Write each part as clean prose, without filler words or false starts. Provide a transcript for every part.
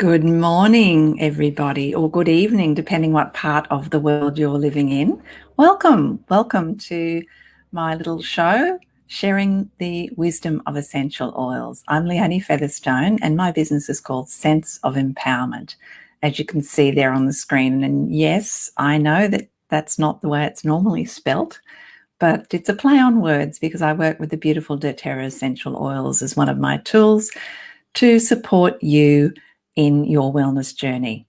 Good morning, everybody, or good evening, depending what part of the world you're living in. Welcome to my little show, sharing the wisdom of essential oils. I'm Leonie Featherstone, and my business is called Sense of Empowerment, as you can see there on the screen. And yes, I know that that's not the way it's normally spelt, but it's a play on words because I work with the beautiful doTERRA essential oils as one of my tools to support you in your wellness journey.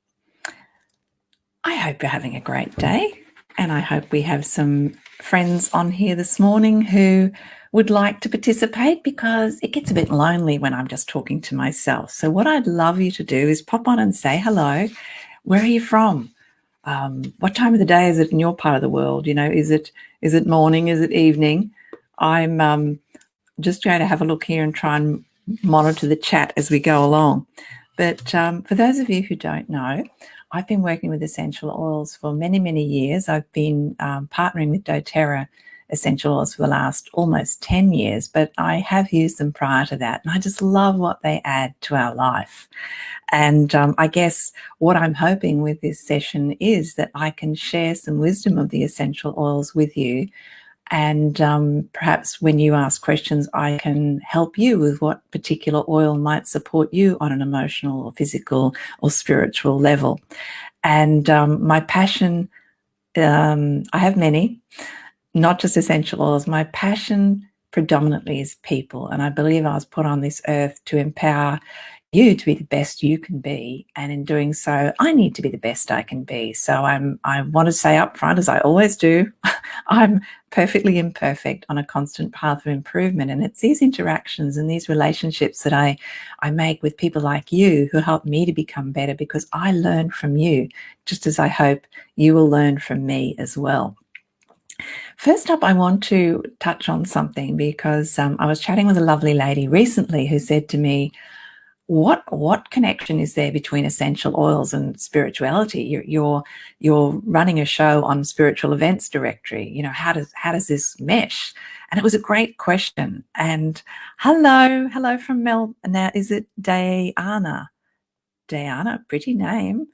I hope you're having a great day, and I hope we have some friends on here this morning who would like to participate, because it gets a bit lonely when I'm just talking to myself. So what I'd love you to do is pop on and say hello. Where are you from? What time of the day is it in your part of the world? Is it morning? Is it evening? I'm just going to have a look here and try and monitor the chat as we go along. But for those of you who don't know, I've been working with essential oils for many, many years. I've been partnering with doTERRA essential oils for the last almost 10 years, but I have used them prior to that, and I just love what they add to our life. And I guess what I'm hoping with this session is that I can share some wisdom of the essential oils with you. And perhaps when you ask questions, I can help you with what particular oil might support you on an emotional or physical or spiritual level. And my passion, I have many, not just essential oils. My passion predominantly is people. And I believe I was put on this earth to empower you to be the best you can be, and in doing so, I need to be the best I can be. So I want to say up front, as I always do, I'm perfectly imperfect on a constant path of improvement, and it's these interactions and these relationships that I make with people like you who help me to become better, because I learn from you, just as I hope you will learn from me as well. First up, I want to touch on something, because I was chatting with a lovely lady recently who said to me, what connection is there between essential oils and spirituality? You're running a show on Spiritual Events Directory. How does this mesh? And it was a great question. And hello from Mel. Now, is it Diana? Diana, pretty name.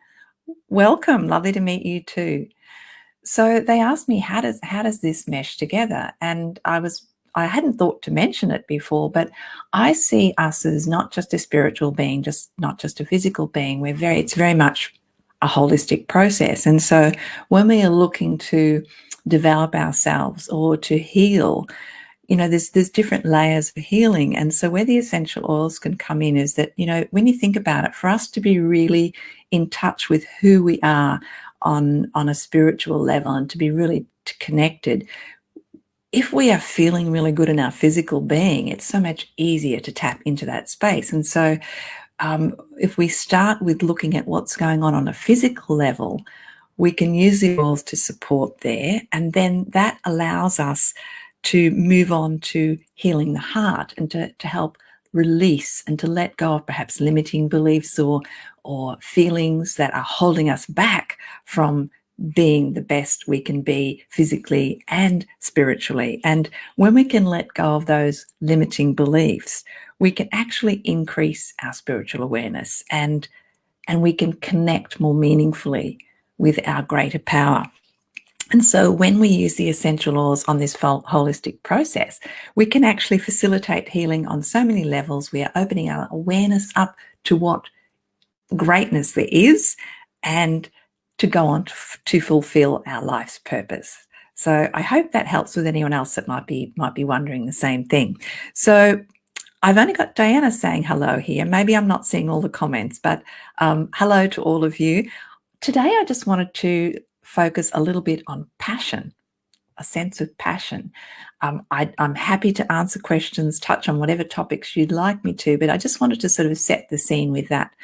Welcome, lovely to meet you too. So they asked me, how does this mesh together? And I hadn't thought to mention it before, but I see us as not just a spiritual being, not just a physical being. It's very much a holistic process. And so when we are looking to develop ourselves or to heal, there's different layers of healing. And so where the essential oils can come in is that, when you think about it, for us to be really in touch with who we are on a spiritual level and to be really connected, if we are feeling really good in our physical being, it's so much easier to tap into that space. And so if we start with looking at what's going on a physical level, we can use the oils to support there, and then that allows us to move on to healing the heart and to help release and to let go of perhaps limiting beliefs or feelings that are holding us back from being the best we can be physically and spiritually. And when we can let go of those limiting beliefs, we can actually increase our spiritual awareness, and we can connect more meaningfully with our greater power. And so when we use the essential oils on this holistic process, we can actually facilitate healing on so many levels. We are opening our awareness up to what greatness there is, and to go on to fulfill our life's purpose. So I hope that helps with anyone else that might be wondering the same thing. So I've only got Diana saying hello here. Maybe I'm not seeing all the comments, but hello to all of you. Today I just wanted to focus a little bit on passion, a sense of passion. I'm happy to answer questions, touch on whatever topics you'd like me to, but I just wanted to sort of set the scene with that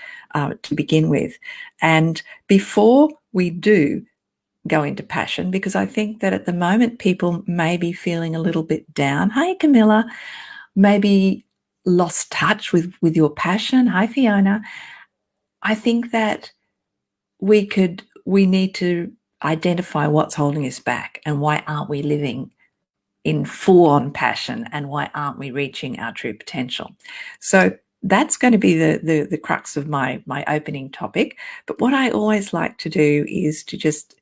to begin with. And before we do go into passion, because I think that at the moment people may be feeling a little bit down. Hi, Camilla. Maybe lost touch with your passion. Hi, Fiona. I think that we need to identify what's holding us back, and why aren't we living in full-on passion, and why aren't we reaching our true potential. So that's going to be the crux of my opening topic. But what I always like to do is to just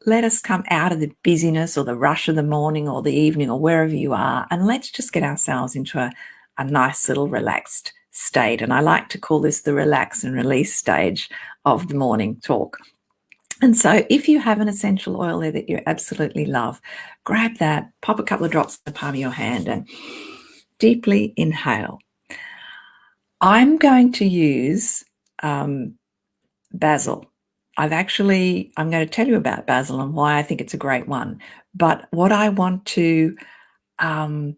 let us come out of the busyness or the rush of the morning or the evening or wherever you are, and let's just get ourselves into a nice little relaxed state. And I like to call this the relax and release stage of the morning talk. And so if you have an essential oil there that you absolutely love, grab that, pop a couple of drops in the palm of your hand and deeply inhale. I'm going to use basil. I'm going to tell you about basil and why I think it's a great one. But what I want to talk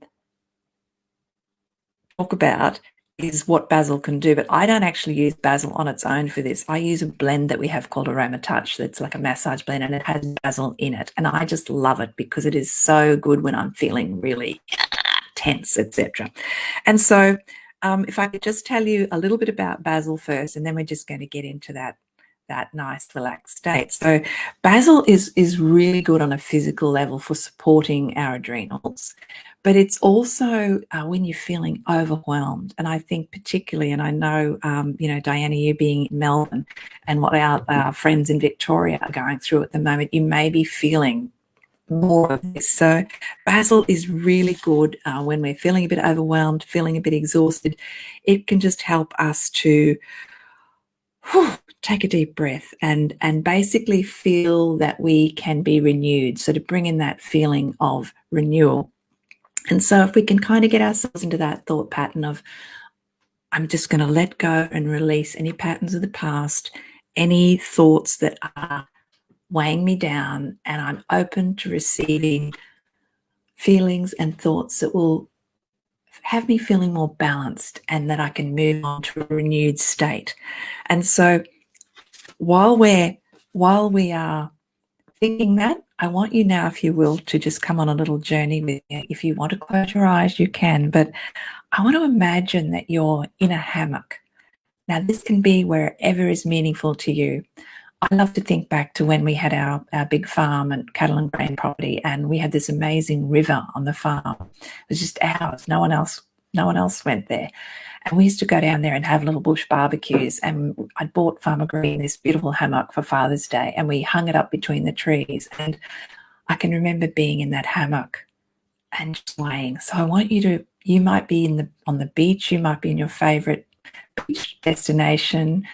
about is what basil can do. But I don't actually use basil on its own for this. I use a blend that we have called Aroma Touch. That's like a massage blend, and it has basil in it. And I just love it because it is so good when I'm feeling really tense, etc. And so if I could just tell you a little bit about basil first, and then we're just going to get into that nice relaxed state. So basil is really good on a physical level for supporting our adrenals, but it's also when you're feeling overwhelmed. And I think particularly, and I know, Diana, you being in Melbourne and what our friends in Victoria are going through at the moment, you may be feeling more of this. So basil is really good when we're feeling a bit overwhelmed, feeling a bit exhausted. It can just help us to take a deep breath and basically feel that we can be renewed. So to bring in that feeling of renewal. And so if we can kind of get ourselves into that thought pattern of, I'm just going to let go and release any patterns of the past, any thoughts that are weighing me down, and I'm open to receiving feelings and thoughts that will have me feeling more balanced and that I can move on to a renewed state. And so while we are thinking that, I want you now, if you will, to just come on a little journey with me. If you want to close your eyes, you can, but I want to imagine that you're in a hammock. Now, this can be wherever is meaningful to you. I love to think back to when we had our big farm and cattle and grain property, and we had this amazing river on the farm. It was just ours. No one else went there. And we used to go down there and have little bush barbecues. And I'd bought Farmer Green this beautiful hammock for Father's Day, and we hung it up between the trees. And I can remember being in that hammock and swaying. So I want you might be on the beach, you might be in your favorite beach destination,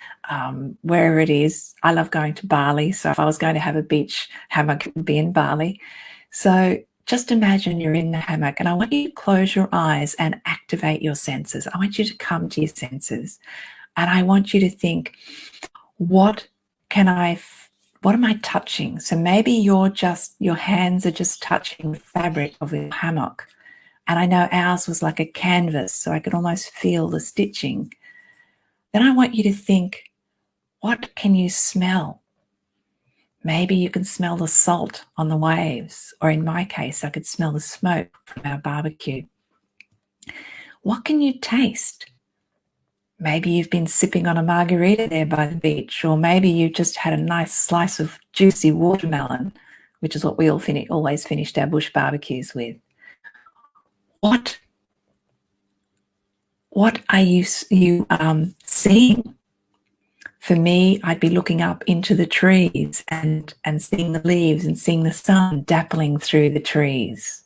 wherever it is. I love going to Bali. So if I was going to have a beach hammock, it would be in Bali. So just imagine you're in the hammock, and I want you to close your eyes and activate your senses. I want you to come to your senses, and I want you to think, what am I touching? So maybe your hands are just touching the fabric of the hammock. And I know ours was like a canvas, so I could almost feel the stitching. Then I want you to think, what can you smell? Maybe you can smell the salt on the waves, or in my case, I could smell the smoke from our barbecue. What can you taste? Maybe you've been sipping on a margarita there by the beach, or maybe you just had a nice slice of juicy watermelon, which is what we always finished our bush barbecues with. What are you seeing? For me, I'd be looking up into the trees and seeing the leaves and seeing the sun dappling through the trees.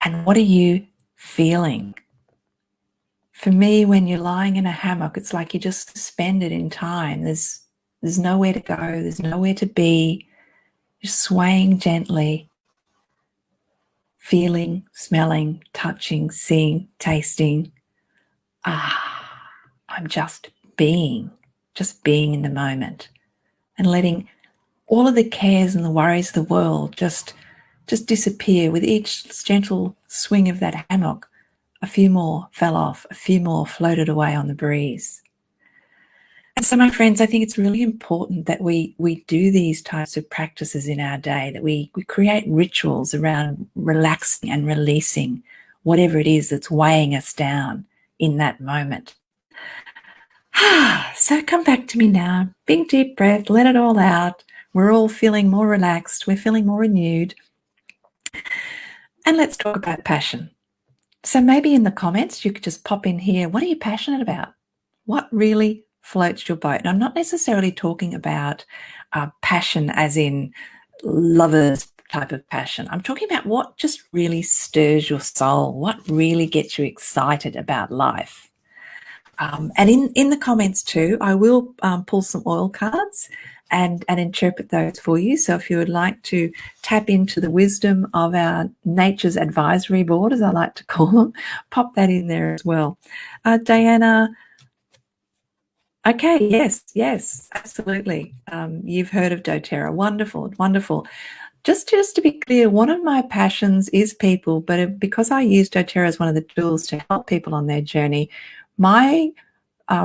And what are you feeling? For me, when you're lying in a hammock, it's like you're just suspended in time. There's nowhere to go. There's nowhere to be. You're swaying gently, feeling, smelling, touching, seeing, tasting. I'm just being in the moment, and letting all of the cares and the worries of the world just disappear. With each gentle swing of that hammock, a few more fell off, a few more floated away on the breeze. And so, my friends, I think it's really important that we do these types of practices in our day, that we create rituals around relaxing and releasing whatever it is that's weighing us down in that moment. So come back to me now. Big deep breath, let it all out. We're all feeling more relaxed. We're feeling more renewed. And let's talk about passion. So maybe in the comments, you could just pop in here, what are you passionate about? What really floats your boat? And I'm not necessarily talking about passion as in lovers type of passion. I'm talking about what just really stirs your soul, what really gets you excited about life. And in the comments too, I will pull some oil cards and interpret those for you. So if you would like to tap into the wisdom of our Nature's Advisory Board, as I like to call them, pop that in there as well. Diana, okay, yes, absolutely. You've heard of doTERRA. Wonderful, wonderful. Just to be clear, one of my passions is people, but because I use doTERRA as one of the tools to help people on their journey, my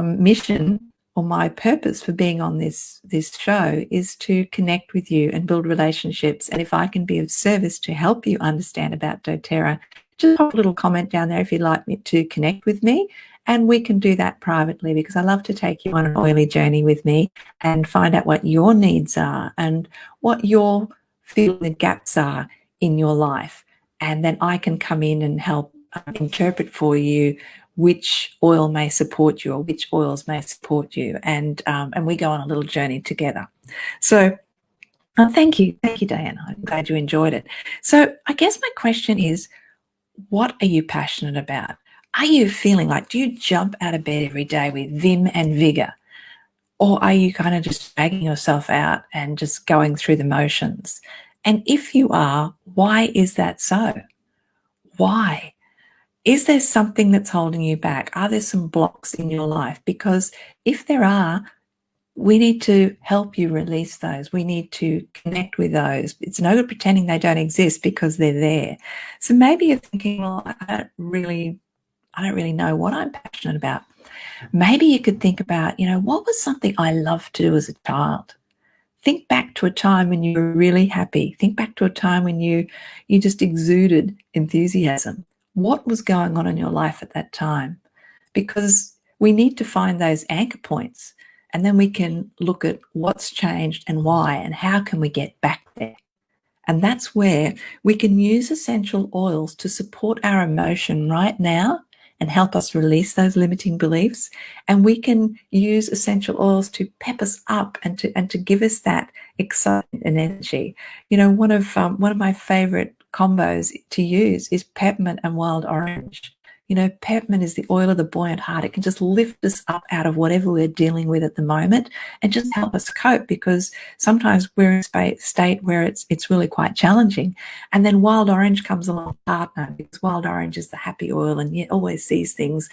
mission or my purpose for being on this show is to connect with you and build relationships. And if I can be of service to help you understand about doTERRA, just pop a little comment down there if you'd like me to connect with me, and we can do that privately, because I love to take you on an oily journey with me and find out what your needs are and what your feeling the gaps are in your life. And then I can come in and help interpret for you which oil may support you or which oils may support you, and we go on a little journey together. So thank you, Diana. I'm glad you enjoyed it. So I guess my question is, what are you passionate about? Are you feeling like, do you jump out of bed every day with vim and vigor? Or are you kind of just dragging yourself out and just going through the motions? And if you are, why is that so? Why? Is there something that's holding you back? Are there some blocks in your life? Because if there are, we need to help you release those. We need to connect with those. It's no good pretending they don't exist, because they're there. So maybe you're thinking, well, I don't really know what I'm passionate about. Maybe you could think about, what was something I loved to do as a child? Think back to a time when you were really happy. Think back to a time when you just exuded enthusiasm. What was going on in your life at that time? Because we need to find those anchor points, and then we can look at what's changed and why, and how can we get back there. And that's where we can use essential oils to support our emotion right now and help us release those limiting beliefs. And we can use essential oils to pep us up and to give us that excitement and energy. One of my favorite combos to use is peppermint and wild orange. Peppermint is the oil of the buoyant heart. It can just lift us up out of whatever we're dealing with at the moment and just help us cope, because sometimes we're in a state where it's really quite challenging. And then wild orange comes along partner, because wild orange is the happy oil and it always sees things,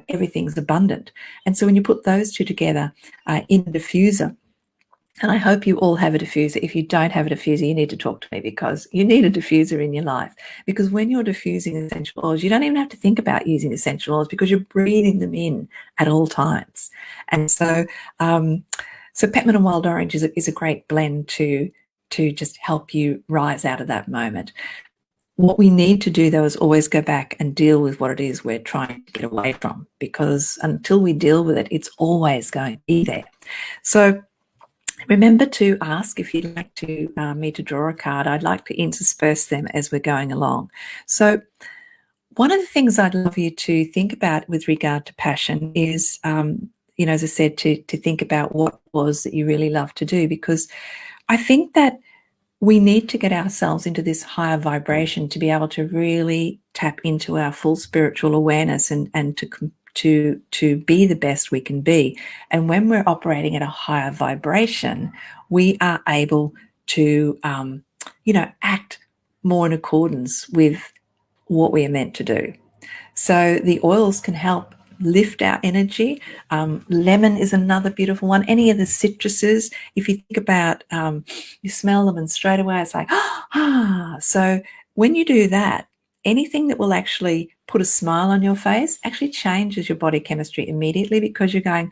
everything's abundant. And so when you put those two together in a diffuser, and I hope you all have a diffuser. If you don't have a diffuser, you need to talk to me, because you need a diffuser in your life. Because when you're diffusing essential oils, you don't even have to think about using essential oils, because you're breathing them in at all times. And so, peppermint and wild orange is a great blend to just help you rise out of that moment. What we need to do, though, is always go back and deal with what it is we're trying to get away from, because until we deal with it, it's always going to be there. So remember to ask if you'd like me to draw a card. I'd like to intersperse them as we're going along. So one of the things I'd love you to think about with regard to passion is, as I said, to think about what it was that you really love to do, because I think that we need to get ourselves into this higher vibration to be able to really tap into our full spiritual awareness and to be the best we can be. And when we're operating at a higher vibration, we are able to, act more in accordance with what we are meant to do. So the oils can help lift our energy. Lemon is another beautiful one. Any of the citruses, if you think about, you smell them and straight away it's like, So when you do that, anything that will actually put a smile on your face actually changes your body chemistry immediately, because you're going,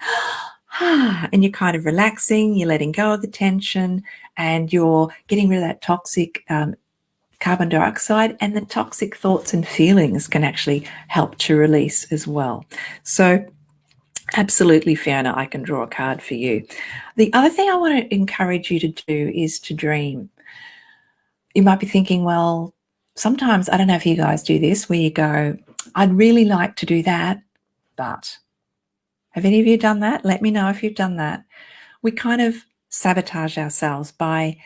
and you're kind of relaxing, you're letting go of the tension, and you're getting rid of that toxic carbon dioxide, and the toxic thoughts and feelings can actually help to release as well. So absolutely, Fiona, I can draw a card for you. The other thing I want to encourage you to do is to dream. You might be thinking, well, sometimes, I don't know if you guys do this, where you go, I'd really like to do that, but have any of you done that? Let me know if you've done that. We kind of sabotage ourselves by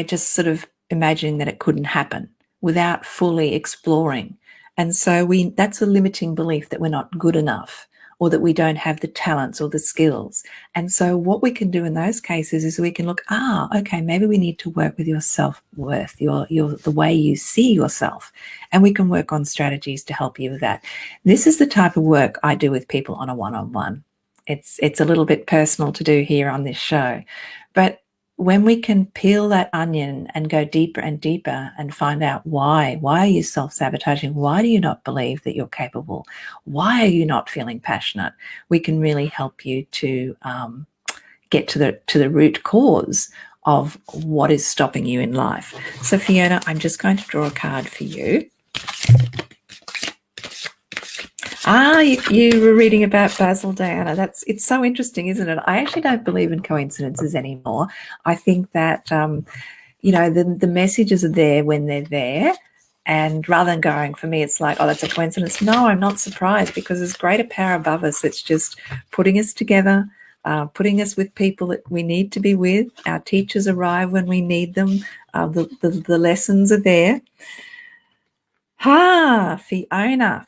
just sort of imagining that it couldn't happen without fully exploring. And so that's a limiting belief that we're not good enough, or that we don't have the talents or the skills. And so what we can do in those cases is we can look, okay, maybe we need to work with your self-worth, your the way you see yourself. And we can work on strategies to help you with that. This is the type of work I do with people on a one-on-one. It's a little bit personal to do here on this show. But when we can peel that onion and go deeper and deeper and find out why are you self-sabotaging? Why do you not believe that you're capable? Why are you not feeling passionate? We can really help you to get to the root cause of what is stopping you in life. So Fiona, I'm just going to draw a card for you. You were reading about Basil, Diana. It's so interesting, isn't it? I actually don't believe in coincidences anymore. I think that the messages are there when they're there, and rather than going, for me, it's like, oh, that's a coincidence. No, I'm not surprised, because there's greater power above us that's just putting us together, putting us with people that we need to be with. Our teachers arrive when we need them. The lessons are there. Fiona,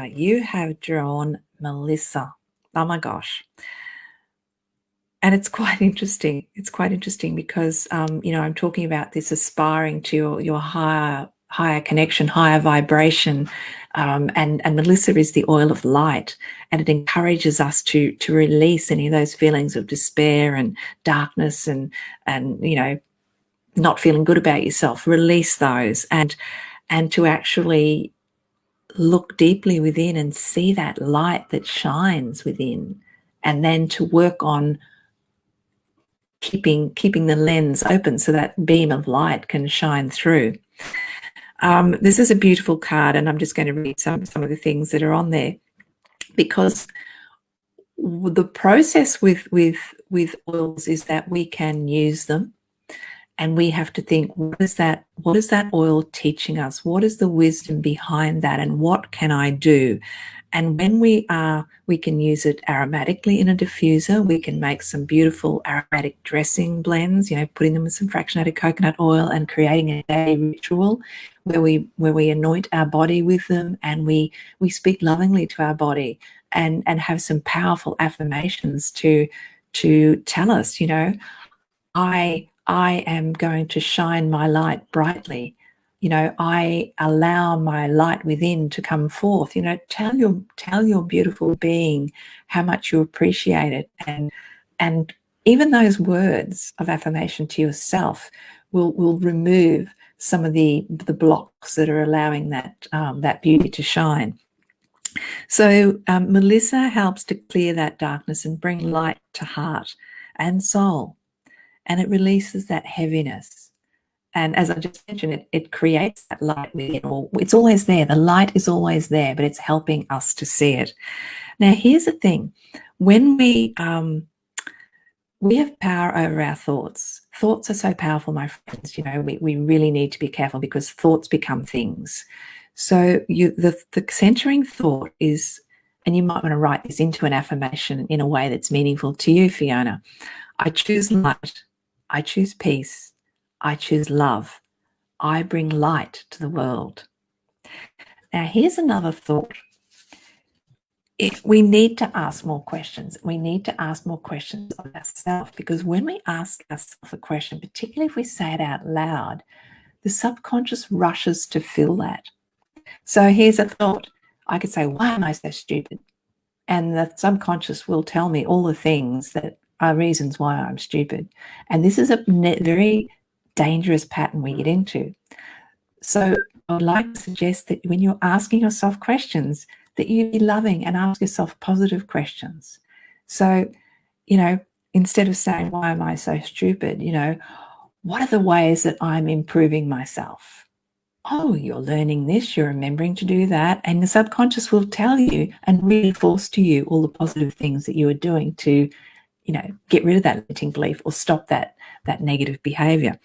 you have drawn Melissa. Oh my gosh. And it's quite interesting. It's quite interesting because, I'm talking about this aspiring to your higher connection, higher vibration. And Melissa is the oil of light, and it encourages us to release any of those feelings of despair and darkness and not feeling good about yourself. Release those and to actually look deeply within and see that light that shines within, and then to work on keeping the lens open so that beam of light can shine through. This is a beautiful card, and I'm just going to read some of the things that are on there, because the process with oils is that we can use them. And we have to think, what is that oil teaching us? What is the wisdom behind that? And what can I do? And when we can use it aromatically in a diffuser. We can make some beautiful aromatic dressing blends, putting them with some fractionated coconut oil and creating a daily ritual where we anoint our body with them, and we speak lovingly to our body and have some powerful affirmations to tell us, I am going to shine my light brightly. I allow my light within to come forth. Tell your beautiful being how much you appreciate it, and even those words of affirmation to yourself will remove some of the blocks that are allowing that beauty to shine. So Melissa helps to clear that darkness and bring light to heart and soul. And it releases that heaviness. And as I just mentioned, it creates that light within. It's always there. The light is always there, but it's helping us to see it. Now, here's the thing. When we have power over our thoughts. Thoughts are so powerful, my friends. We really need to be careful, because thoughts become things. So the centering thought is, and you might want to write this into an affirmation in a way that's meaningful to you, Fiona. I choose light. I choose peace. I choose love. I bring light to the world. Now, here's another thought. We need to ask more questions. We need to ask more questions of ourselves, because when we ask ourselves a question, particularly if we say it out loud, the subconscious rushes to fill that. So here's a thought. I could say, why am I so stupid? And the subconscious will tell me all the things that are reasons why I'm stupid. And this is a very dangerous pattern we get into. So I would like to suggest that when you're asking yourself questions, that you be loving and ask yourself positive questions. So, instead of saying, why am I so stupid? What are the ways that I'm improving myself? Oh, you're learning this, you're remembering to do that. And the subconscious will tell you and reinforce to you all the positive things that you are doing to get rid of that limiting belief or stop that negative behavior.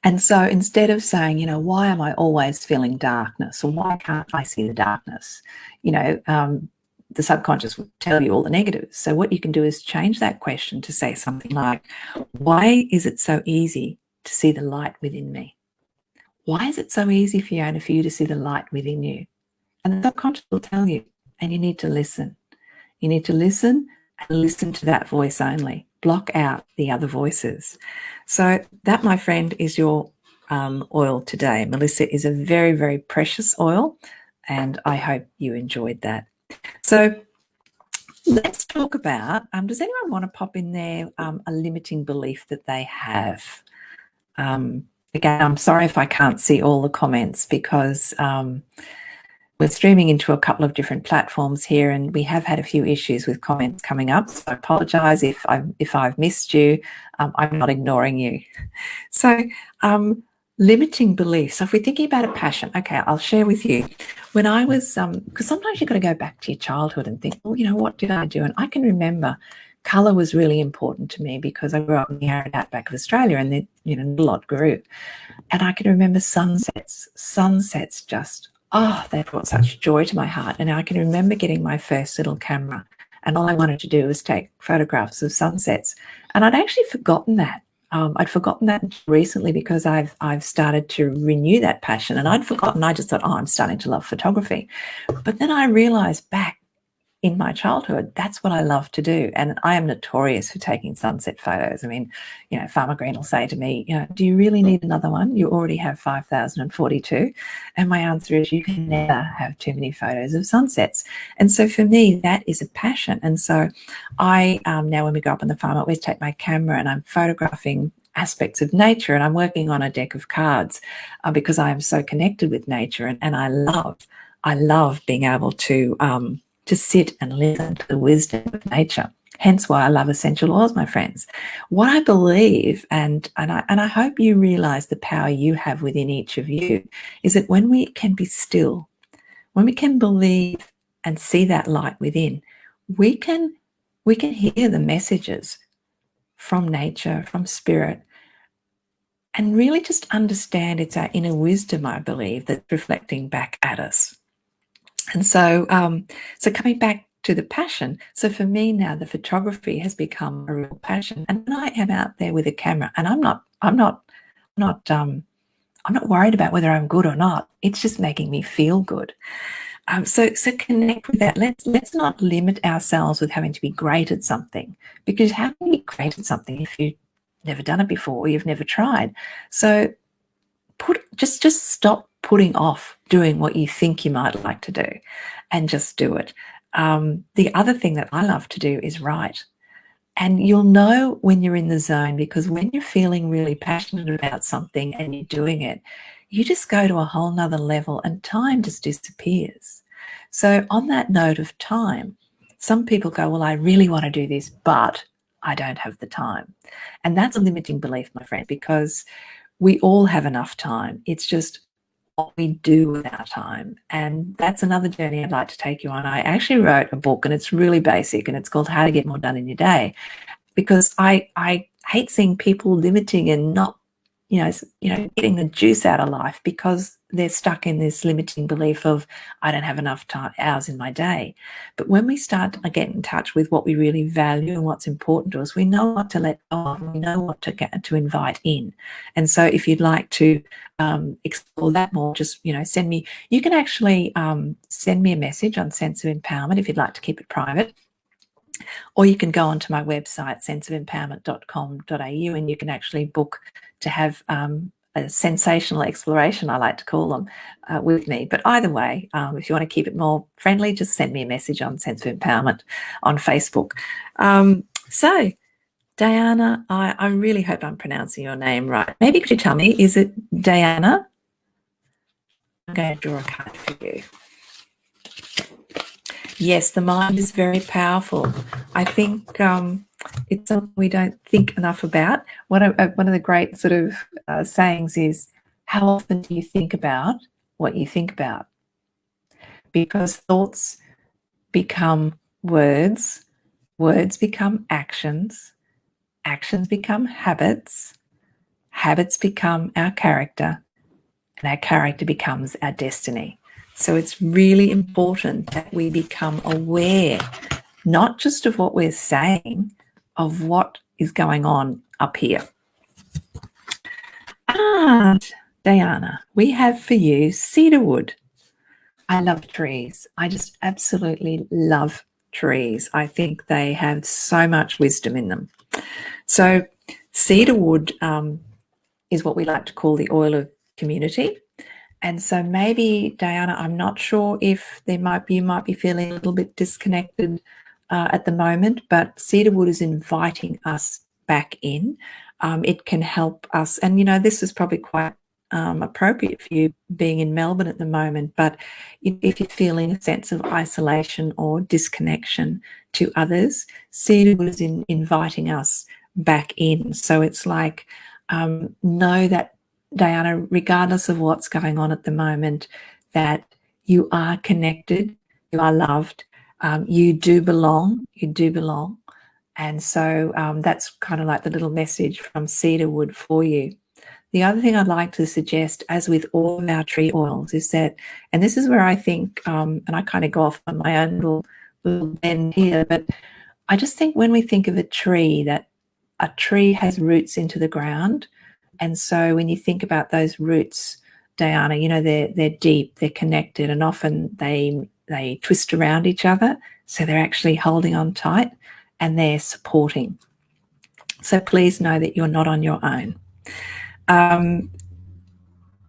And so instead of saying, why am I always feeling darkness, or why can't I see the darkness? The subconscious will tell you all the negatives. So what you can do is change that question to say something like, why is it so easy to see the light within me? Why is it so easy, Fiona, for you to see the light within you? And the subconscious will tell you, and you need to listen. You need to listen and listen to that voice only. Block out the other voices. So that, my friend, is your oil today. Melissa is a very, very precious oil, and I hope you enjoyed that. So let's talk about, does anyone want to pop in there a limiting belief that they have? Again, I'm sorry if I can't see all the comments because we're streaming into a couple of different platforms here, and we have had a few issues with comments coming up. So I apologise if I've missed you. I'm not ignoring you. So limiting beliefs. So if we're thinking about a passion, okay, I'll share with you. When I was, because sometimes you've got to go back to your childhood and think, well, what did I do? And I can remember colour was really important to me because I grew up in the arid outback of Australia, and then, a lot grew. And I can remember sunsets just, they brought such joy to my heart. And I can remember getting my first little camera, and all I wanted to do was take photographs of sunsets. And I'd actually forgotten that. I'd forgotten that recently because I've started to renew that passion, and I'd forgotten. I just thought, I'm starting to love photography. But then I realized back in my childhood, that's what I love to do. And I am notorious for taking sunset photos. I mean, Farmer Green will say to me, do you really need another one? You already have 5,042. And my answer is, you can never have too many photos of sunsets. And so for me, that is a passion. And so I, now when we go up on the farm, I always take my camera and I'm photographing aspects of nature, and I'm working on a deck of cards because I am so connected with nature. And I love being able to sit and listen to the wisdom of nature. Hence why I love essential oils, my friends. What I believe, and I hope you realize the power you have within each of you, is that when we can be still, when we can believe and see that light within, we can hear the messages from nature, from spirit, and really just understand it's our inner wisdom, I believe, that's reflecting back at us. And so, so coming back to the passion, so for me now, the photography has become a real passion. And when I am out there with a camera, and I'm not worried about whether I'm good or not. It's just making me feel good. So connect with that. Let's not limit ourselves with having to be great at something, because how can you be great at something if you've never done it before or you've never tried? So just stop putting off doing what you think you might like to do, and just do it. The other thing that I love to do is write. And you'll know when you're in the zone, because when you're feeling really passionate about something and you're doing it, you just go to a whole nother level and time just disappears. So on that note of time, some people go, well, I really want to do this, but I don't have the time. And that's a limiting belief, my friend, because we all have enough time. It's just what we do with our time. And that's another journey I'd like to take you on. I actually wrote a book, and it's really basic, and it's called How to Get More Done in Your Day, because I hate seeing people limiting and not, getting the juice out of life because they're stuck in this limiting belief of, I don't have enough hours in my day. But when we start to get in touch with what we really value and what's important to us, we know what to let go of, we know what to invite in. And so if you'd like to explore that more, just, send me, you can actually send me a message on Sense of Empowerment if you'd like to keep it private. Or you can go onto my website, senseofempowerment.com.au, and you can actually book to have a sensational exploration, I like to call them, with me. But either way, if you want to keep it more friendly, just send me a message on Sense of Empowerment on Facebook. So, Diana, I really hope I'm pronouncing your name right. Maybe could you tell me, is it Diana? I'm going to draw a card for you. Yes, the mind is very powerful. I think it's something we don't think enough about. One of the great sort of sayings is, how often do you think about what you think about? Because thoughts become words, words become actions, actions become habits, habits become our character, and our character becomes our destiny. So it's really important that we become aware, not just of what we're saying, of what is going on up here. And Diana, we have for you cedarwood. I love trees. I just absolutely love trees. I think they have so much wisdom in them. So cedarwood is what we like to call the oil of community. And so maybe, Diana, I'm not sure if you might be feeling a little bit disconnected at the moment, but cedarwood is inviting us back in. It can help us, and this is probably quite appropriate for you being in Melbourne at the moment, but if you're feeling a sense of isolation or disconnection to others, cedarwood is inviting us back in. So it's like, know that, Diana, regardless of what's going on at the moment, that you are connected, you are loved, you do belong. And so that's kind of like the little message from cedarwood for you. The other thing I'd like to suggest, as with all of our tree oils, is that, and this is where I think, and I kind of go off on my own little bend here, but I just think when we think of a tree, that a tree has roots into the ground. And so when you think about those roots, Diana, they're deep, they're connected, and often they twist around each other. So they're actually holding on tight and they're supporting. So please know that you're not on your own.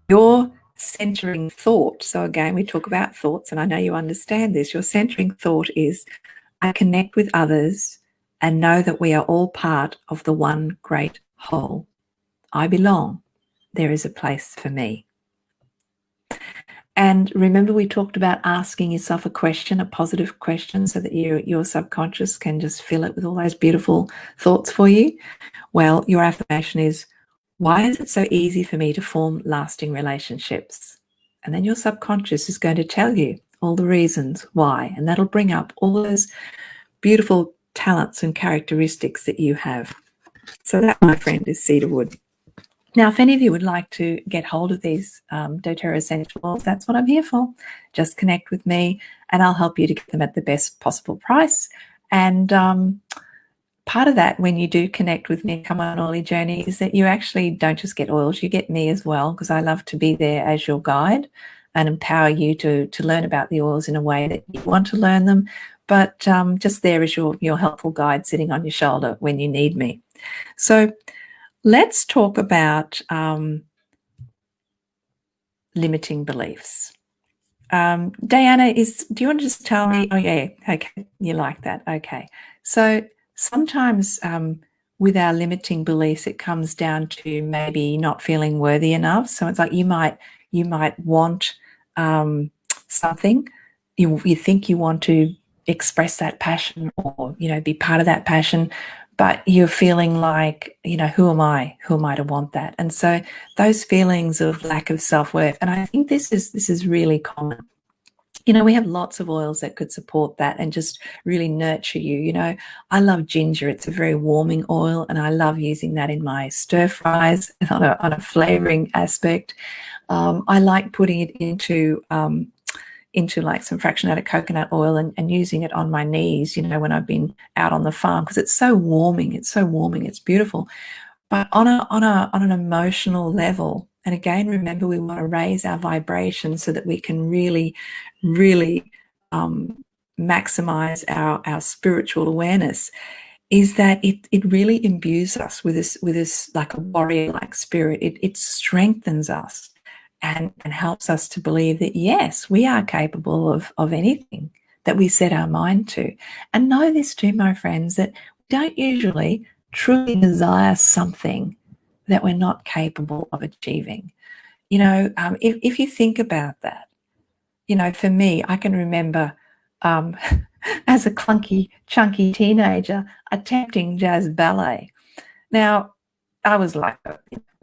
Your centering thought. So again, we talk about thoughts, and I know you understand this. Your centering thought is, I connect with others and know that we are all part of the one great whole. I belong. There is a place for me. And remember, we talked about asking yourself a question, a positive question, so that your subconscious can just fill it with all those beautiful thoughts for you. Well, your affirmation is, why is it so easy for me to form lasting relationships? And then your subconscious is going to tell you all the reasons why, and that'll bring up all those beautiful talents and characteristics that you have. So that, my friend, is cedarwood. Now, if any of you would like to get hold of these doTERRA essential oils, that's what I'm here for. Just connect with me and I'll help you to get them at the best possible price. And part of that, when you do connect with me, come on an oily journey, is that you actually don't just get oils, you get me as well, because I love to be there as your guide and empower you to learn about the oils in a way that you want to learn them, but just there as your helpful guide sitting on your shoulder when you need me. So let's talk about limiting beliefs. Diana, do you want to just tell me? Oh, yeah, okay, you like that. Okay. So sometimes with our limiting beliefs, it comes down to maybe not feeling worthy enough. So it's like you might want something, you think you want to express that passion or, be part of that passion, but you're feeling like, who am I to want that? And so those feelings of lack of self-worth, and I think this is really common. We have lots of oils that could support that and just really nurture you. I love ginger. It's a very warming oil, and I love using that in my stir fries on a flavoring aspect. I like putting it into like some fractionated coconut oil and using it on my knees, when I've been out on the farm, because it's so warming. It's beautiful. But on an emotional level, and again, remember, we want to raise our vibration so that we can really, really maximize our spiritual awareness, is that it really imbues us with this like a warrior-like spirit. It strengthens us and helps us to believe that, yes, we are capable of anything that we set our mind to. And know this too, my friends, that we don't usually truly desire something that we're not capable of achieving. If you think about that, for me, I can remember as a clunky, chunky teenager attempting jazz ballet. Now, I was like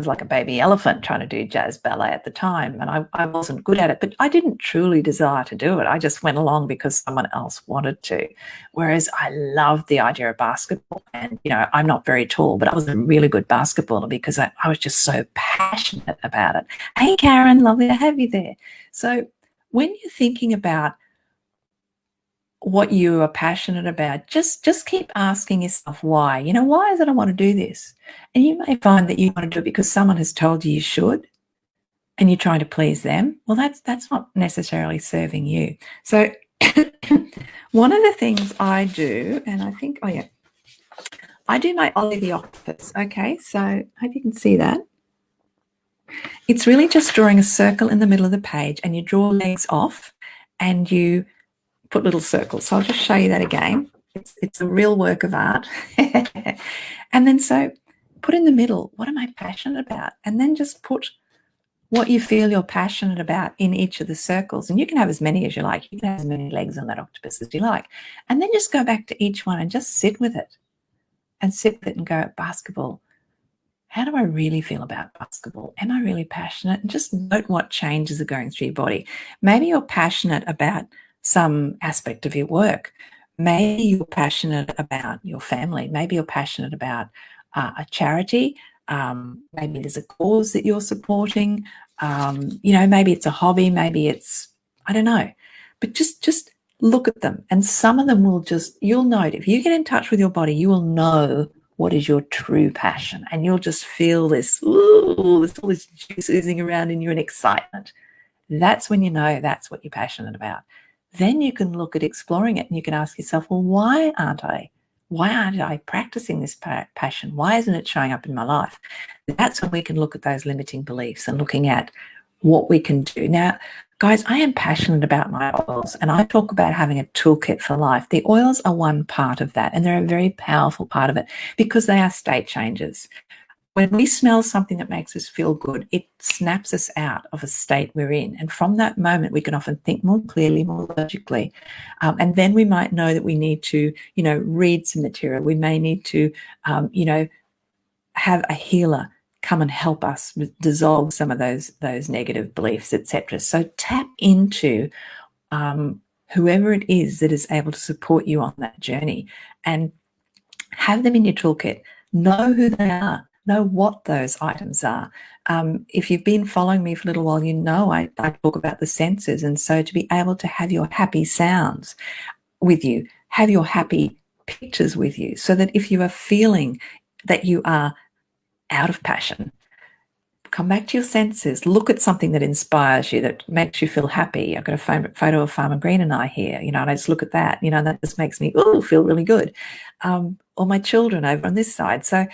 was like a baby elephant trying to do jazz ballet at the time, and I wasn't good at it, but I didn't truly desire to do it. I just went along because someone else wanted to. Whereas I loved the idea of basketball, and I'm not very tall, but I was a really good basketballer because I was just so passionate about it. Hey, Karen, lovely to have you there. So when you're thinking about what you are passionate about, just keep asking yourself why. Why is it I want to do this? And you may find that you want to do it because someone has told you should, and you're trying to please them. Well, that's not necessarily serving you. So one of the things I do, and I think, I do my Ollie the octopus. Okay, so I hope you can see that. It's really just drawing a circle in the middle of the page, and you draw legs off and you put little circles. So I'll just show you that again. It's a real work of art. And then so put in the middle, what am I passionate about? And then just put what you feel you're passionate about in each of the circles. And you can have as many as you like. You can have as many legs on that octopus as you like. And then just go back to each one and just sit with it. And sit with it and go, basketball. How do I really feel about basketball? Am I really passionate? And just note what changes are going through your body. Maybe you're passionate about some aspect of your work. Maybe you're passionate about your family. Maybe you're passionate about a charity. Maybe there's a cause that you're supporting. Maybe it's a hobby. Maybe it's, I don't know. But just look at them. And some of them you'll note, if you get in touch with your body, you will know what is your true passion. And you'll just feel this, all this juice oozing around in you and excitement. That's when you know that's what you're passionate about. Then you can look at exploring it and you can ask yourself, well, why aren't I practicing this passion? Why isn't it showing up in my life? That's when we can look at those limiting beliefs and looking at what we can do. Now, guys, I am passionate about my oils, and I talk about having a toolkit for life. The oils are one part of that, and they're a very powerful part of it because they are state changes. When we smell something that makes us feel good, it snaps us out of a state we're in. And from that moment, we can often think more clearly, more logically. And then we might know that we need to, read some material. We may need to, have a healer come and help us dissolve some of those negative beliefs, etc. So tap into whoever it is that is able to support you on that journey and have them in your toolkit. Know who they are. Know what those items are. If you've been following me for a little while, you know I talk about the senses. And so to be able to have your happy sounds with you, have your happy pictures with you, so that if you are feeling that you are out of passion, come back to your senses, look at something that inspires you, that makes you feel happy. I've got a photo of Farmer Green and I here, and I just look at that, and that just makes me feel really good. Or my children over on this side. So,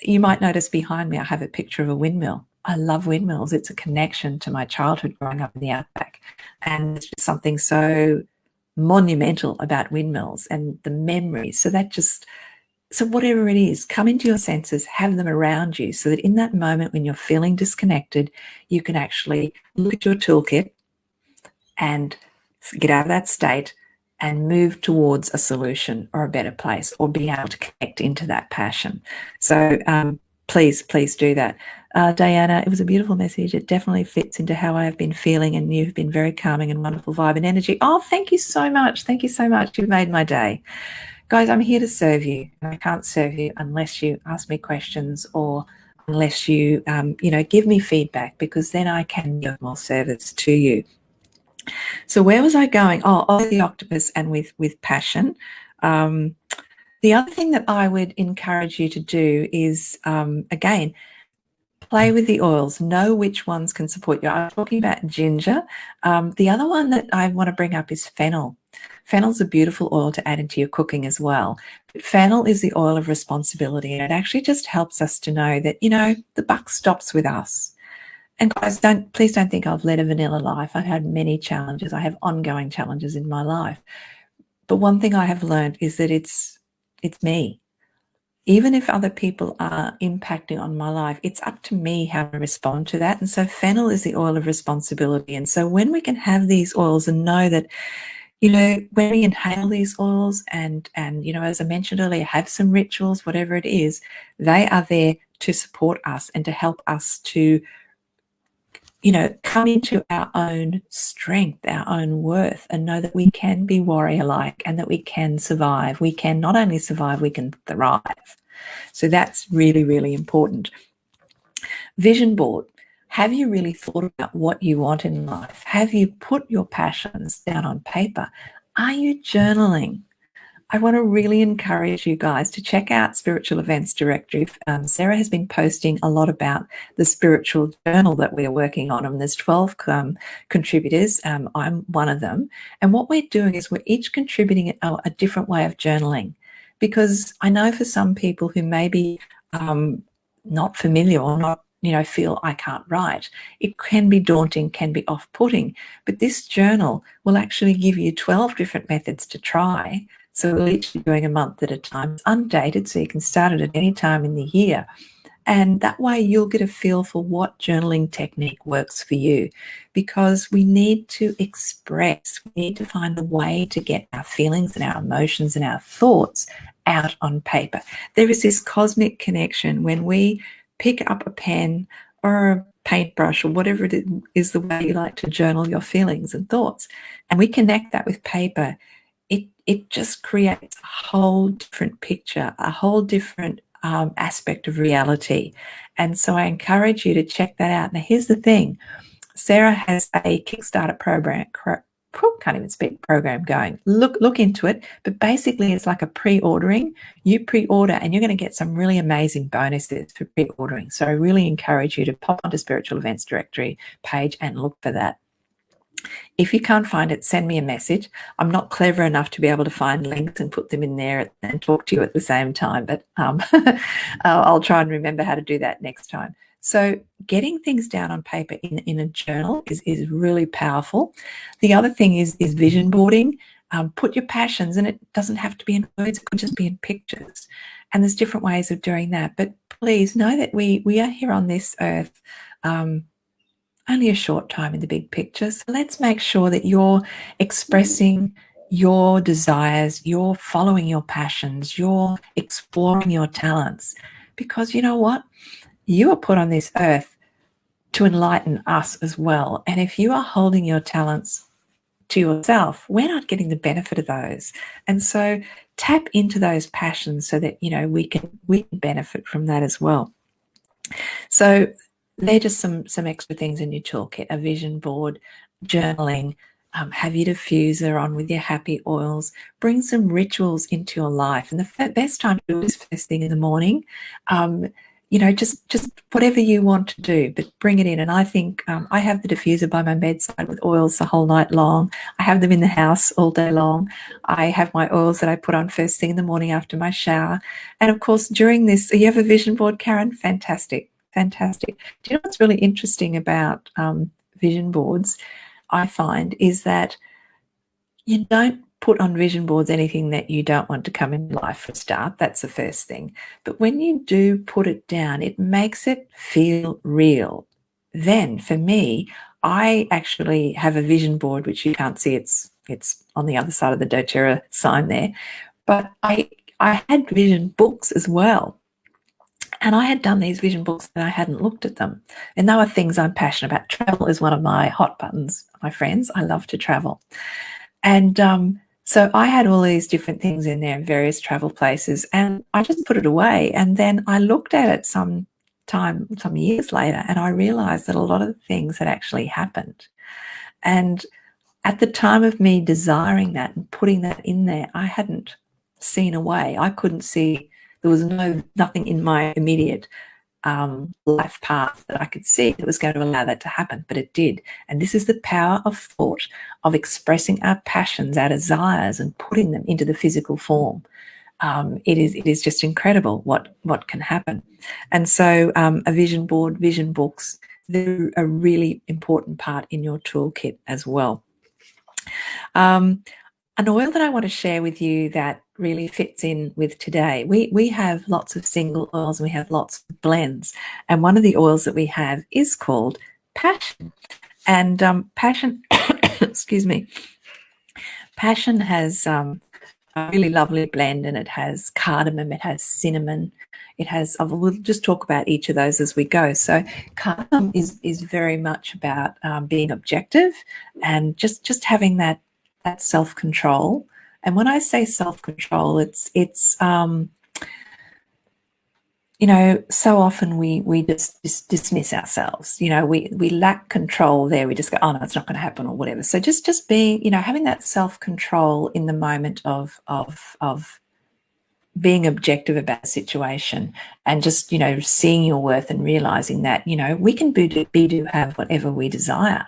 you might notice behind me I have a picture of a windmill. I love windmills. It's a connection to my childhood growing up in the outback. And it's just something so monumental about windmills and the memories. So whatever it is, come into your senses, have them around you, so that in that moment when you're feeling disconnected, you can actually look at your toolkit and get out of that state and move towards a solution or a better place, or being able to connect into that passion. So please do that. Diana, it was a beautiful message. It definitely fits into how I have been feeling, and you've been very calming and wonderful vibe and energy. Oh, thank you so much. Thank you so much. You've made my day. Guys, I'm here to serve you, and I can't serve you unless you ask me questions, or unless you, give me feedback, because then I can give more service to you. So where was I going? Oh, the octopus and with passion. The other thing that I would encourage you to do is, again, play with the oils. Know which ones can support you. I'm talking about ginger. The other one that I want to bring up is fennel. Fennel's a beautiful oil to add into your cooking as well. But fennel is the oil of responsibility, and it actually just helps us to know that, the buck stops with us. And guys, please don't think I've led a vanilla life. I've had many challenges. I have ongoing challenges in my life. But one thing I have learned is that it's me. Even if other people are impacting on my life, it's up to me how to respond to that. And so fennel is the oil of responsibility. And so when we can have these oils and know that, when we inhale these oils and as I mentioned earlier, have some rituals, whatever it is, they are there to support us and to help us to come into our own strength, our own worth, and know that we can be warrior-like and that we can survive. We can not only survive, we can thrive. So that's really, really important. Vision board. Have you really thought about what you want in life? Have you put your passions down on paper? Are you journaling? I want to really encourage you guys to check out Spiritual Events Directory. Sarah has been posting a lot about the spiritual journal that we're working on, and there's 12 contributors. I'm one of them. And what we're doing is we're each contributing a different way of journaling, because I know for some people who may be not familiar or not, feel I can't write, it can be daunting, can be off-putting. But this journal will actually give you 12 different methods to try. So we'll each be doing a month at a time. It's undated, so you can start it at any time in the year. And that way you'll get a feel for what journaling technique works for you, because we need to express, we need to find a way to get our feelings and our emotions and our thoughts out on paper. There is this cosmic connection when we pick up a pen or a paintbrush or whatever it is, the way you like to journal your feelings and thoughts, and we connect that with paper. It just creates a whole different picture, a whole different aspect of reality. And so I encourage you to check that out. Now, here's the thing. Sarah has a Kickstarter program, can't even speak, program going. Look into it. But basically, it's like a pre-ordering. You pre-order and you're going to get some really amazing bonuses for pre-ordering. So I really encourage you to pop onto Spiritual Events Directory page and look for that. If you can't find it, send me a message. I'm not clever enough to be able to find links and put them in there and talk to you at the same time, but I'll try and remember how to do that next time. So getting things down on paper in a journal is really powerful. The other thing is vision boarding. Put your passions, and it doesn't have to be in words, it could just be in pictures. And there's different ways of doing that. But please know that we are here on this earth only a short time in the big picture. So let's make sure that you're expressing your desires, you're following your passions, you're exploring your talents. Because you know what? You are put on this earth to enlighten us as well. And if you are holding your talents to yourself, we're not getting the benefit of those. And so tap into those passions so that, we can benefit from that as well. So they're just some extra things in your toolkit: a vision board, journaling, have your diffuser on with your happy oils, bring some rituals into your life. And the best time to do it is first thing in the morning. Just whatever you want to do, but bring it in. And I think I have the diffuser by my bedside with oils the whole night long. I have them in the house all day long. I have my oils that I put on first thing in the morning after my shower. And of course, during this, you have a vision board, Karen? Fantastic. Fantastic. Do you know what's really interesting about vision boards, I find, is that you don't put on vision boards anything that you don't want to come in life for a start. That's the first thing. But when you do put it down, it makes it feel real. Then for me, I actually have a vision board, which you can't see. It's on the other side of the doTERRA sign there. But I had vision books as well. And I had done these vision books and I hadn't looked at them. And they were things I'm passionate about. Travel is one of my hot buttons, my friends. I love to travel. And so I had all these different things in there, various travel places, and I just put it away. And then I looked at it some years later, and I realized that a lot of the things had actually happened. And at the time of me desiring that and putting that in there, I hadn't seen a way. I couldn't see. There was nothing in my immediate life path that I could see that was going to allow that to happen, but it did. And this is the power of thought, of expressing our passions, our desires, and putting them into the physical form. It is just incredible what can happen. And so a vision board, vision books, they're a really important part in your toolkit as well. An oil that I want to share with you that really fits in with today. We have lots of single oils and we have lots of blends. And one of the oils that we have is called Passion. And Passion, excuse me, Passion has a really lovely blend, and it has cardamom, it has cinnamon, it has, we'll just talk about each of those as we go. So cardamom is very much about being objective and just having that self-control. And when I say self-control, it's you know, so often we just dismiss ourselves. You know, we lack control there. We just go, oh no, it's not going to happen or whatever. So just being, you know, having that self-control in the moment of being objective about a situation, and just, you know, seeing your worth and realizing that, you know, we can do have whatever we desire.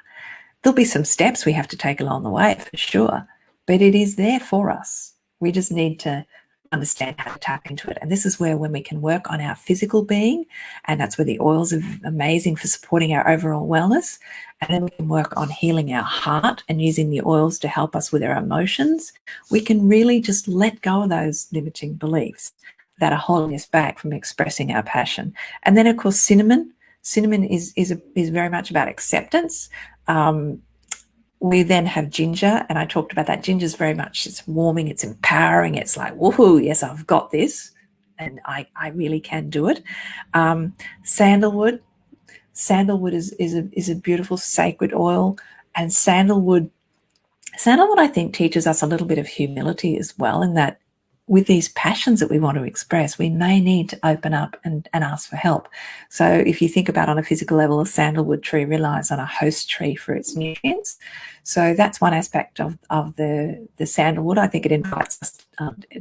There'll be some steps we have to take along the way for sure, but it is there for us. We just need to understand how to tap into it. And this is where, when we can work on our physical being, and that's where the oils are amazing for supporting our overall wellness. And then we can work on healing our heart and using the oils to help us with our emotions. We can really just let go of those limiting beliefs that are holding us back from expressing our passion. And then, of course, cinnamon. Cinnamon is very much about acceptance. We then have ginger, and I talked about that. Ginger is very much, it's warming, it's empowering, it's like, woohoo, yes, I've got this, and I really can do it. Sandalwood is a beautiful sacred oil, and sandalwood I think teaches us a little bit of humility as well, in that with these passions that we want to express, we may need to open up and ask for help. So if you think about on a physical level, a sandalwood tree relies on a host tree for its nutrients. So that's one aspect of the sandalwood. I think it invites us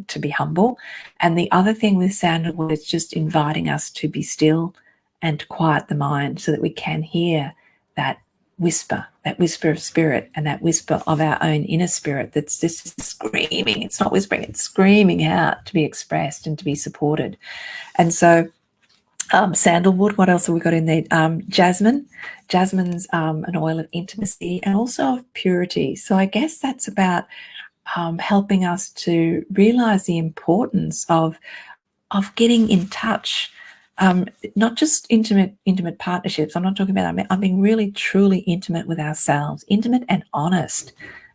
to be humble. And the other thing with sandalwood is just inviting us to be still and to quiet the mind, so that we can hear that whisper of spirit, and that whisper of our own inner spirit that's just screaming. It's not whispering, it's screaming out to be expressed and to be supported. And so sandalwood, what else have we got in there? Jasmine's an oil of intimacy and also of purity. So I guess that's about helping us to realize the importance of getting in touch. Not just intimate partnerships. I'm not talking about that. I'm being really truly intimate with ourselves, intimate and honest,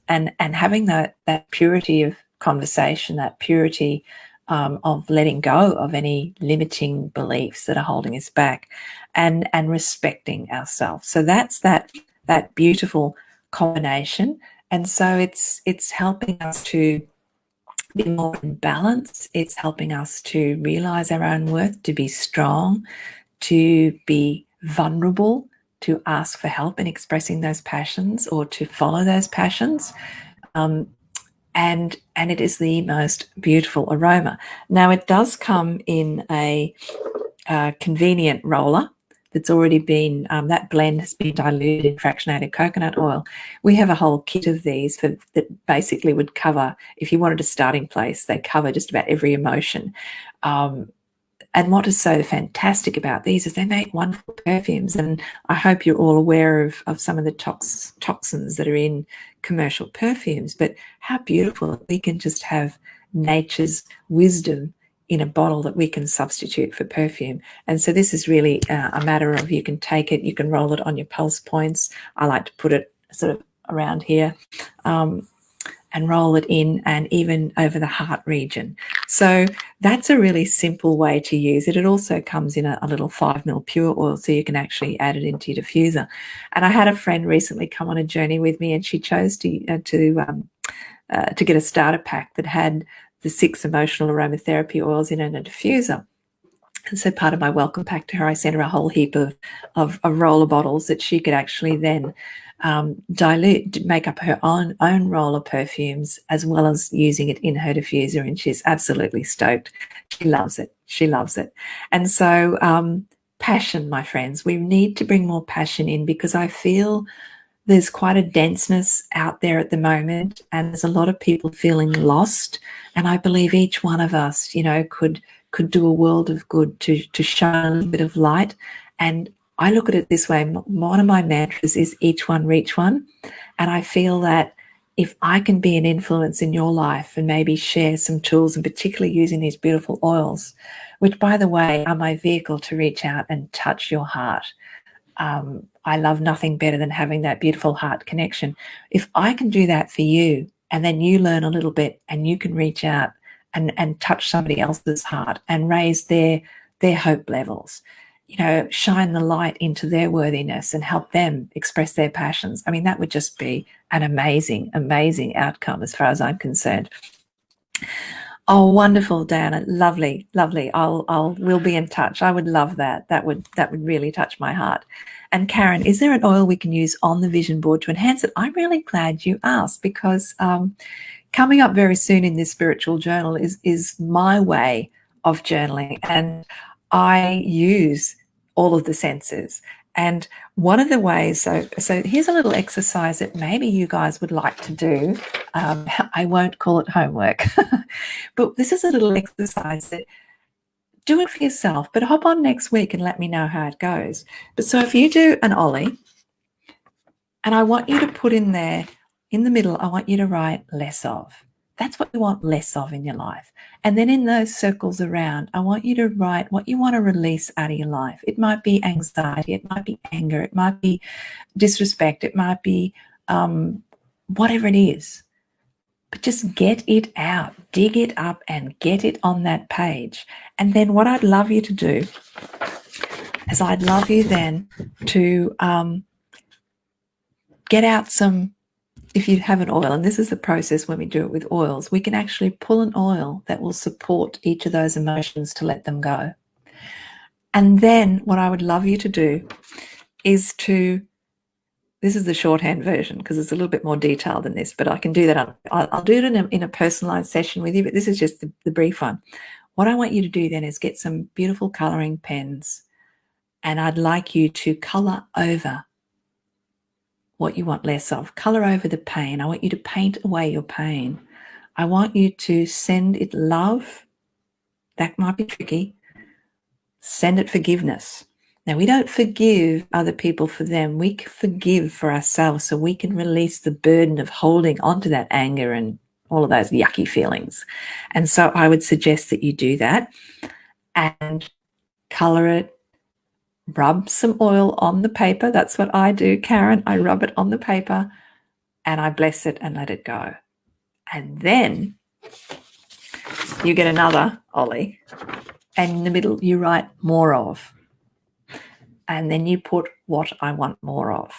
and having that purity of conversation, that purity of letting go of any limiting beliefs that are holding us back, and respecting ourselves. So that's that beautiful combination. And so it's helping us to be more in balance. It's helping us to realize our own worth, to be strong, to be vulnerable, to ask for help in expressing those passions, or to follow those passions. And it is the most beautiful aroma. Now, it does come in a convenient roller that's already been, that blend has been diluted in fractionated coconut oil. We have a whole kit of these that basically would cover, if you wanted a starting place, they cover just about every emotion. And what is so fantastic about these is they make wonderful perfumes. And I hope you're all aware of some of the toxins that are in commercial perfumes, but how beautiful we can just have nature's wisdom in a bottle that we can substitute for perfume. And so this is really a matter of, you can take it, you can roll it on your pulse points. I like to put it sort of around here, and roll it in, and even over the heart region. So that's a really simple way to use it. It also comes in a little 5 ml pure oil, so you can actually add it into your diffuser. And I had a friend recently come on a journey with me, and she chose to get a starter pack that had the 6 emotional aromatherapy oils in it, and a diffuser. And so part of my welcome pack to her, I sent her a whole heap of roller bottles that she could actually then dilute, make up her own roller perfumes, as well as using it in her diffuser. And she's absolutely stoked. She loves it. She loves it. And so passion, my friends, we need to bring more passion in, because I feel there's quite a denseness out there at the moment, and there's a lot of people feeling lost. And I believe each one of us, you know, could do a world of good to shine a little bit of light. And I look at it this way. One of my mantras is each one reach one. And I feel that if I can be an influence in your life and maybe share some tools, and particularly using these beautiful oils, which, by the way, are my vehicle to reach out and touch your heart. I love nothing better than having that beautiful heart connection. If I can do that for you, and then you learn a little bit and you can reach out and touch somebody else's heart and raise their hope levels, shine the light into their worthiness and help them express their passions. I mean, that would just be an amazing, amazing outcome as far as I'm concerned. Oh, wonderful, Diana. Lovely, lovely. We'll be in touch. I would love that. That would really touch my heart. And Karen, is there an oil we can use on the vision board to enhance it? I'm really glad you asked, because coming up very soon in this spiritual journal is my way of journaling, and I use all of the senses. And one of the ways, so here's a little exercise that maybe you guys would like to do. I won't call it homework, but this is a little exercise that do it for yourself, but hop on next week and let me know how it goes. But so if you do an Ollie, and I want you to put in there, in the middle, I want you to write less of. That's what you want less of in your life. And then in those circles around, I want you to write what you want to release out of your life. It might be anxiety, it might be anger, it might be disrespect, it might be whatever it is. But just get it out, dig it up and get it on that page. And then what I'd love you to do is I'd love you then to get out some, if you have an oil, and this is the process when we do it with oils, we can actually pull an oil that will support each of those emotions to let them go. And then what I would love you to do is this is the shorthand version because it's a little bit more detailed than this, but I can do that. I'll do it in a personalized session with you, but this is just the brief one. What I want you to do then is get some beautiful coloring pens, and I'd like you to color over what you want less of. Color over the pain. I want you to paint away your pain. I want you to send it love. That might be tricky. Send it forgiveness. Now, we don't forgive other people for them. We forgive for ourselves so we can release the burden of holding onto that anger and all of those yucky feelings. And so I would suggest that you do that and color it. Rub some oil on the paper. That's what I do, Karen. I rub it on the paper and I bless it and let it go. And then you get another Ollie, and in the middle you write more of. And then you put what I want more of.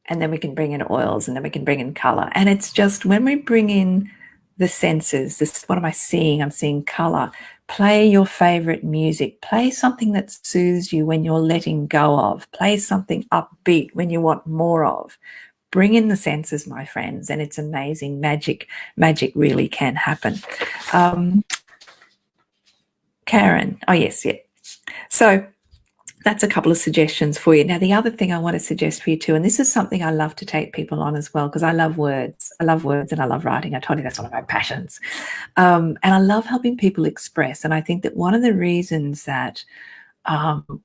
And then we can bring in oils, and then we can bring in color. And it's just when we bring in the senses, what am I seeing? I'm seeing color. Play your favorite music. Play something that soothes you when you're letting go of. Play something upbeat when you want more of. Bring in the senses, my friends, and it's amazing. Magic really can happen. Karen, oh yes, yeah. So that's a couple of suggestions for you. Now, the other thing I want to suggest for you too, and this is something I love to take people on as well, because I love words. I love words and I love writing. I told you that's one of my passions. And I love helping people express. And I think that one of the reasons that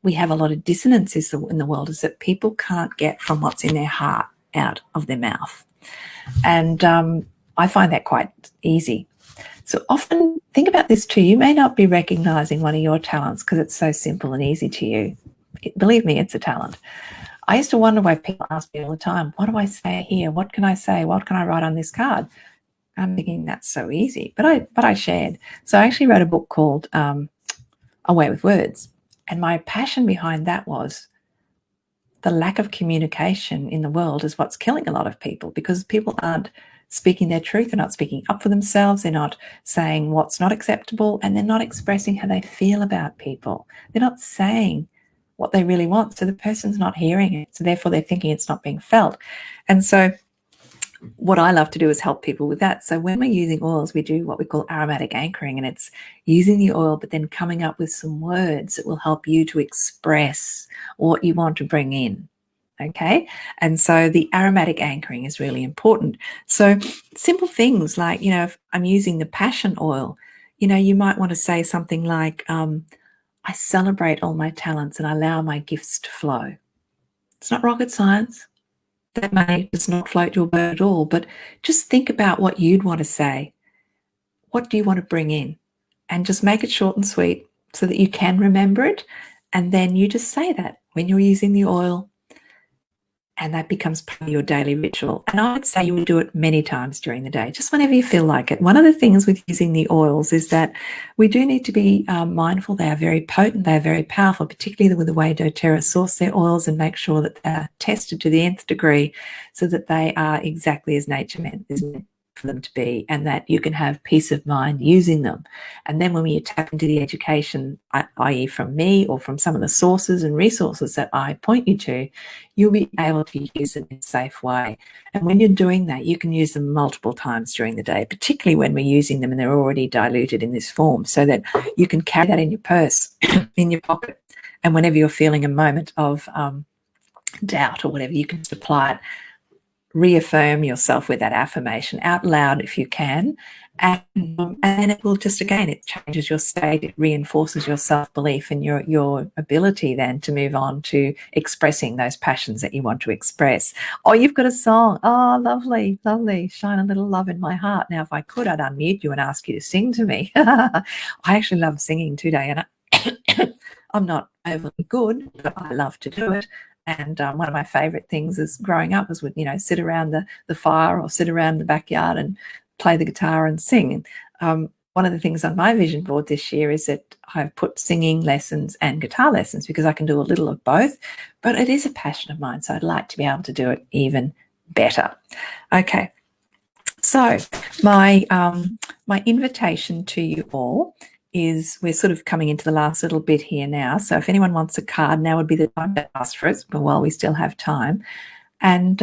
we have a lot of dissonances in the world is that people can't get from what's in their heart out of their mouth. And I find that quite easy. So often think about this too. You may not be recognizing one of your talents because it's so simple and easy to you. Believe me, it's a talent. I used to wonder why people ask me all the time, what do I say here? What can I say? What can I write on this card? I'm thinking that's so easy, but I shared. So I actually wrote a book called A Way with Words. And my passion behind that was the lack of communication in the world is what's killing a lot of people, because people aren't speaking their truth. They're not speaking up for themselves. They're not saying what's not acceptable, and they're not expressing how they feel about people. They're not saying what they really want. So the person's not hearing it. So therefore they're thinking it's not being felt. And so what I love to do is help people with that. So when we're using oils, we do what we call aromatic anchoring, and it's using the oil, but then coming up with some words that will help you to express what you want to bring in. Okay. And so the aromatic anchoring is really important. So simple things like, if I'm using the passion oil, you might want to say something like, I celebrate all my talents and allow my gifts to flow. It's not rocket science. That may just not float your boat at all, but just think about what you'd want to say. What do you want to bring in? And just make it short and sweet so that you can remember it. And then you just say that when you're using the oil. and that becomes part of your daily ritual. And I would say you would do it many times during the day, just whenever you feel like it. One of the things with using the oils is that we do need to be mindful. They are very potent, they are very powerful, particularly with the way doTERRA source their oils and make sure that they're tested to the nth degree so that they are exactly as nature meant for them to be, and that you can have peace of mind using them. And then when you tap into the education, i.e. from me or from some of the sources and resources that I point you to, you'll be able to use them in a safe way. And when you're doing that, you can use them multiple times during the day, particularly when we're using them and they're already diluted in this form, so that you can carry that in your purse, in your pocket. And whenever you're feeling a moment of doubt or whatever, you can just apply it. Reaffirm yourself with that affirmation out loud if you can, and it will just, again, it changes your state, it reinforces your self-belief and your ability then to move on to expressing those passions that you want to express. Oh, you've got a song. Oh, lovely, lovely. Shine a little love in my heart. Now, if I could, I'd unmute you and ask you to sing to me. I actually love singing today, and I'm not overly good, but I love to do it. And one of my favourite things is growing up was would, sit around the fire or sit around the backyard and play the guitar and sing. One of the things on my vision board this year is that I've put singing lessons and guitar lessons because I can do a little of both, but it is a passion of mine, so I'd like to be able to do it even better. Okay, so my invitation to you all is, we're sort of coming into the last little bit here now. So if anyone wants a card, now would be the time to ask for it, but while we still have time. And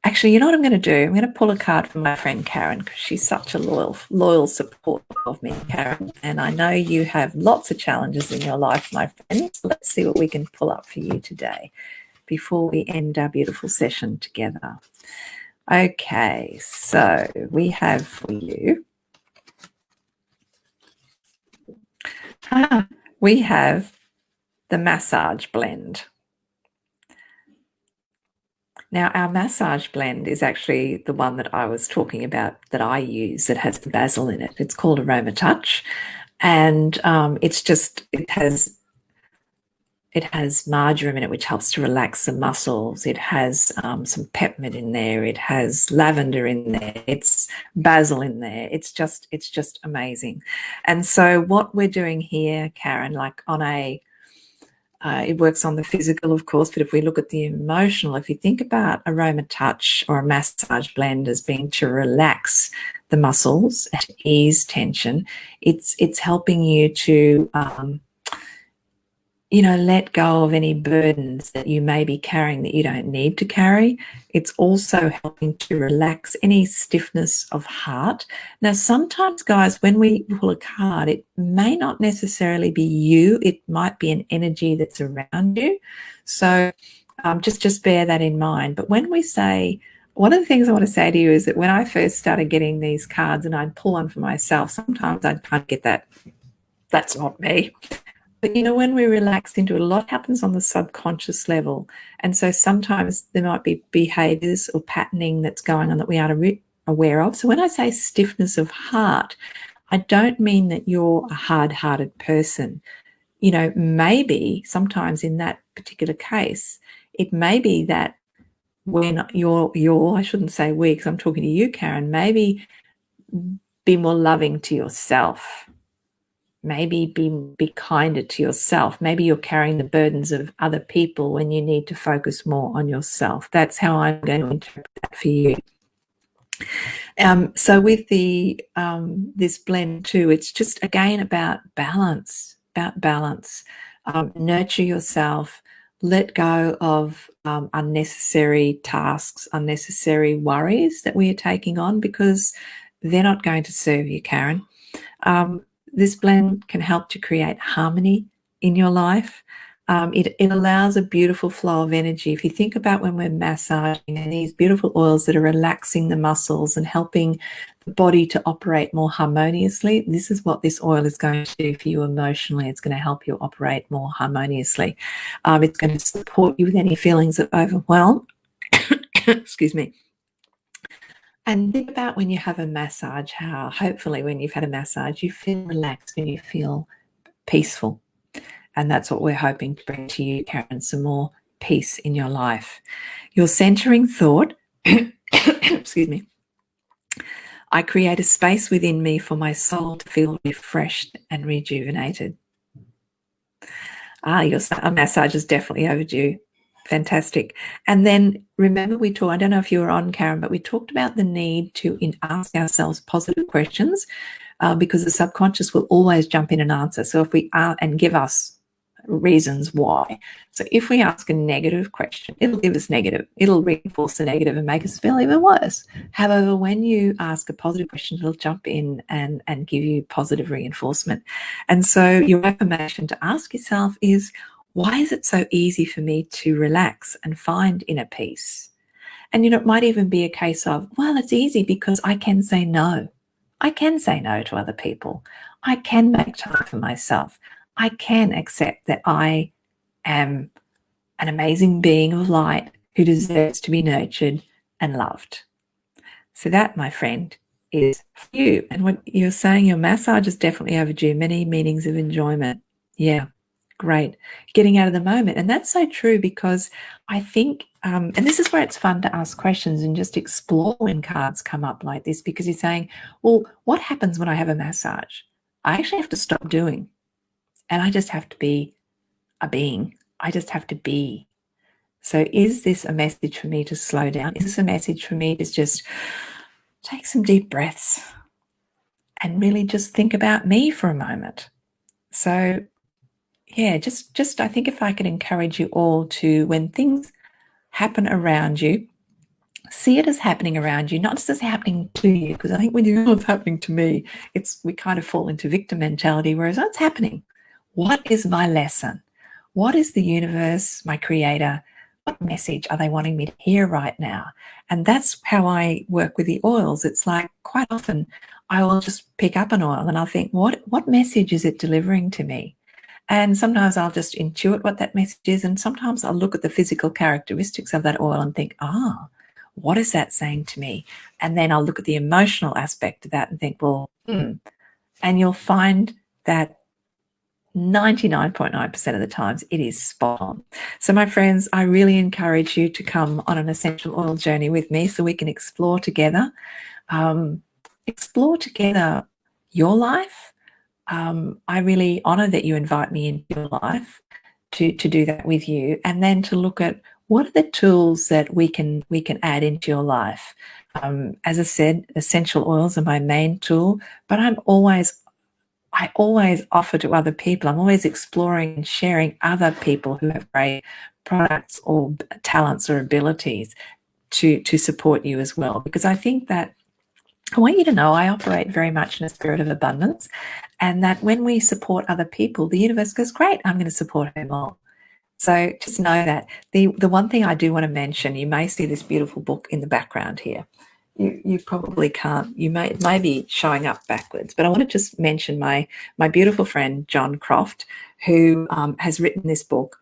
actually, you know what I'm going to do? I'm going to pull a card from my friend Karen, because she's such a loyal supporter of me, Karen. And I know you have lots of challenges in your life, my friend. So let's see what we can pull up for you today before we end our beautiful session together. Okay, so we have for you, we have the massage blend. Now, our massage blend is actually the one that I was talking about that I use that has the basil in it. It's called Aroma Touch, and it has marjoram in it, which helps to relax the muscles. It has some peppermint in there. It has lavender in there. It's basil in there. It's just amazing. And so what we're doing here, Karen, like on it works on the physical, of course, but if we look at the emotional, if you think about Aroma Touch or a massage blend as being to relax the muscles and ease tension, it's helping you to let go of any burdens that you may be carrying that you don't need to carry. It's also helping to relax any stiffness of heart. Now, sometimes, guys, when we pull a card, it may not necessarily be you. It might be an energy that's around you. So just bear that in mind. But when we say, one of the things I want to say to you is that when I first started getting these cards and I'd pull one for myself, sometimes I'd kind of get that's not me. But, when we relax into it, a lot happens on the subconscious level. And so sometimes there might be behaviours or patterning that's going on that we aren't aware of. So when I say stiffness of heart, I don't mean that you're a hard-hearted person. Maybe sometimes in that particular case, it may be that when I shouldn't say we, because I'm talking to you, Karen, maybe be more loving to yourself. Maybe be kinder to yourself. Maybe you're carrying the burdens of other people when you need to focus more on yourself. That's how I'm going to interpret that for you. So with the this blend too, it's just again about balance. Nurture yourself. Let go of unnecessary tasks, unnecessary worries that we are taking on, because they're not going to serve you, Karen. This blend can help to create harmony in your life. It allows a beautiful flow of energy. If you think about when we're massaging and these beautiful oils that are relaxing the muscles and helping the body to operate more harmoniously, this is what this oil is going to do for you emotionally. It's going to help you operate more harmoniously. It's going to support you with any feelings of overwhelm. Excuse me. And think about when you have a massage, how hopefully when you've had a massage, you feel relaxed and you feel peaceful. And that's what we're hoping to bring to you, Karen, some more peace in your life. Your centering thought, excuse me, I create a space within me for my soul to feel refreshed and rejuvenated. A massage is definitely overdue. Fantastic. And then remember I don't know if you were on, Karen, but we talked about the need to ask ourselves positive questions because the subconscious will always jump in and answer. So if we are and give us reasons why. So if we ask a negative question, it'll give us negative. It'll reinforce the negative and make us feel even worse. However, when you ask a positive question, it'll jump in and give you positive reinforcement. And so your affirmation to ask yourself is, why is it so easy for me to relax and find inner peace? And, it might even be a case of, well, it's easy because I can say no. I can say no to other people. I can make time for myself. I can accept that I am an amazing being of light who deserves to be nurtured and loved. So that, my friend, is for you. And what you're saying, your massage is definitely overdue. Many meanings of enjoyment. Yeah, great. Getting out of the moment. And that's so true because I think, and this is where it's fun to ask questions and just explore when cards come up like this, because you're saying, well, what happens when I have a massage? I actually have to stop doing. And I just have to be a being. I just have to be. So is this a message for me to slow down? Is this a message for me to just take some deep breaths and really just think about me for a moment? So yeah, just I think if I could encourage you all to, when things happen around you, see it as happening around you, not just as happening to you, because I think when you know it's happening to me, we kind of fall into victim mentality, whereas it's happening. What is my lesson? What is the universe, my creator, what message are they wanting me to hear right now? And that's how I work with the oils. It's like quite often I will just pick up an oil and I'll think, what message is it delivering to me? And sometimes I'll just intuit what that message is. And sometimes I'll look at the physical characteristics of that oil and think, what is that saying to me? And then I'll look at the emotional aspect of that and think, well, and you'll find that 99.9% of the times it is spot on. So my friends, I really encourage you to come on an essential oil journey with me so we can explore together your life. I really honor that you invite me into your life to do that with you, and then to look at what are the tools that we can add into your life. As I said, essential oils are my main tool, but I always offer to other people. I'm always exploring and sharing other people who have great products or talents or abilities to support you as well. Because I think that I want you to know I operate very much in a spirit of abundance, and that when we support other people, the universe goes, great, I'm going to support her more. So just know that. The one thing I do want to mention, you may see this beautiful book in the background here. You probably can't. It may be showing up backwards, but I want to just mention my beautiful friend John Croft, who has written this book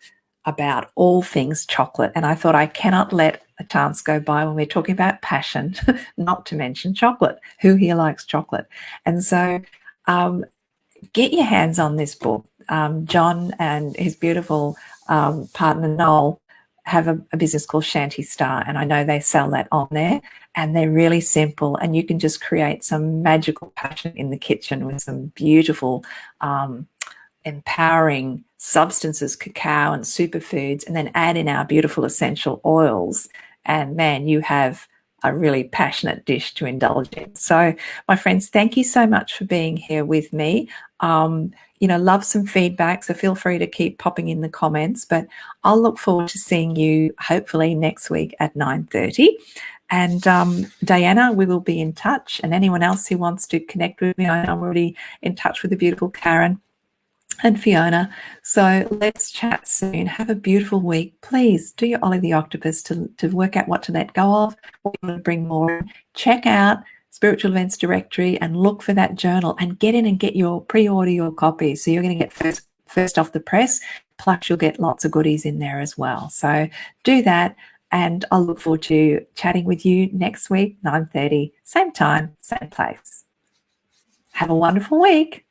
about all things chocolate. And I thought I cannot let a chance go by when we're talking about passion, not to mention chocolate. Who here likes chocolate? And so get your hands on this book. John and his beautiful partner Noel have a business called Shanty Star, and I know they sell that on there, and they're really simple, and you can just create some magical passion in the kitchen with some beautiful empowering substances, cacao and superfoods, and then add in our beautiful essential oils, and man, you have a really passionate dish to indulge in. So my friends, thank you so much for being here with me. Love some feedback, so feel free to keep popping in the comments, but I'll look forward to seeing you hopefully next week at 9:30. And Diana, we will be in touch, and anyone else who wants to connect with me, I know I'm already in touch with the beautiful Karen and Fiona. So let's chat soon. Have a beautiful week. Please do your Ollie the Octopus to work out what to let go of, what you want to bring more. Check out Spiritual Events Directory and look for that journal, and get in and pre-order your copy. So you're going to get first off the press, plus you'll get lots of goodies in there as well. So do that, and I'll look forward to chatting with you next week, 9:30, same time, same place. Have a wonderful week.